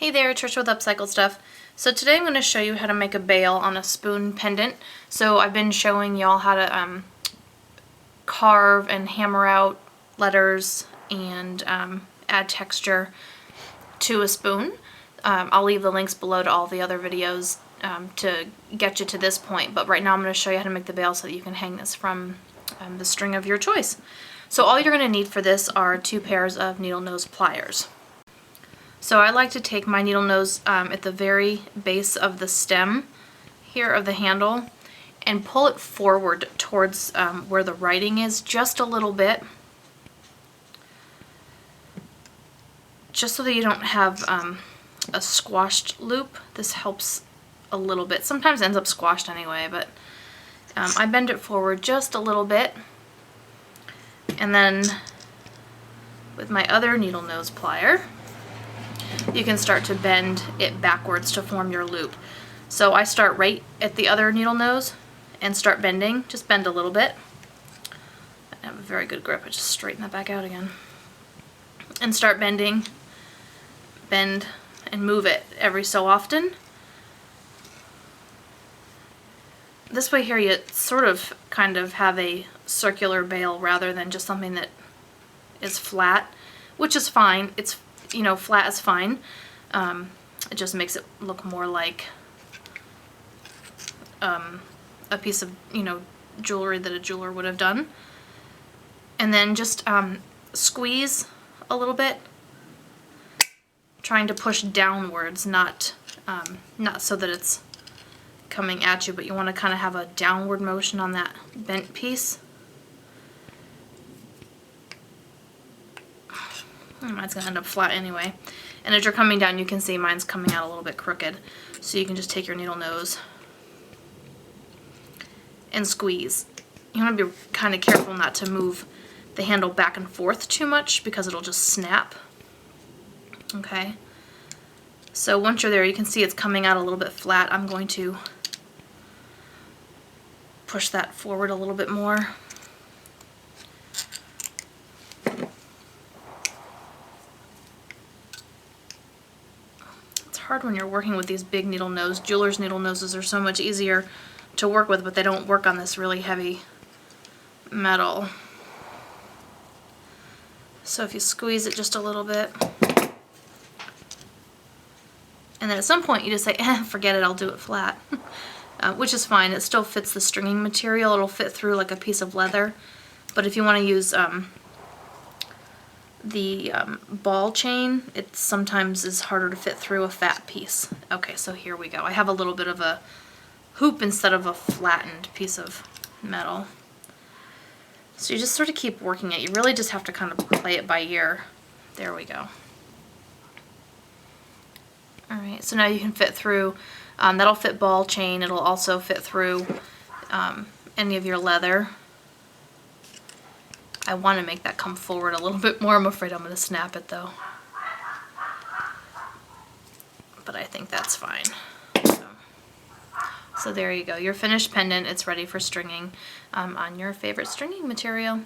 Hey there, Trish with Upcycled Stuff. So today I'm going to show you how to make a bail on a spoon pendant. So I've been showing y'all how to carve and hammer out letters and add texture to a spoon. I'll leave the links below to all the other videos to get you to this point, but right now I'm going to show you how to make the bail so that you can hang this from the string of your choice. So all you're going to need for this are 2 pairs of needle nose pliers. So I like to take my needle nose at the very base of the stem here of the handle and pull it forward towards where the writing is just a little bit, just so that you don't have a squashed loop. This helps a little bit. Sometimes it ends up squashed anyway, but I bend it forward just a little bit, and then with my other needle nose plier you can start to bend it backwards to form your loop. So I start right at the other needle nose and start bending. Just bend a little bit. I have a very good grip. I just straighten that back out again. And start bending, bend, and move it every so often. This way here you sort of kind of have a circular bail rather than just something that is flat, which is fine. It's, you know, flat is fine. It just makes it look more like a piece of, you know, jewelry that a jeweler would have done. And then just squeeze a little bit, trying to push downwards, not so that it's coming at you, but you want to kind of have a downward motion on that bent piece. Mine's going to end up flat anyway. And as you're coming down, you can see mine's coming out a little bit crooked. So you can just take your needle nose and squeeze. You want to be kind of careful not to move the handle back and forth too much because it'll just snap. Okay. So once you're there, you can see it's coming out a little bit flat. I'm going to push that forward a little bit more. Hard when you're working with these big needle nose. Jewelers' needle noses are so much easier to work with, but they don't work on this really heavy metal. So if you squeeze it just a little bit, and then at some point you just say, forget it, I'll do it flat. Which is fine. It still fits the stringing material. It'll fit through like a piece of leather. But if you want to use the ball chain, it sometimes is harder to fit through a fat piece. Okay, so here we go. I have a little bit of a hoop instead of a flattened piece of metal. So you just sort of keep working it. You really just have to kind of play it by ear. There we go. Alright, so now you can fit through, that'll fit ball chain. It'll also fit through any of your leather. I want to make that come forward a little bit more. I'm afraid I'm going to snap it though. But I think that's fine. So there you go. Your finished pendant. It's ready for stringing on your favorite stringing material.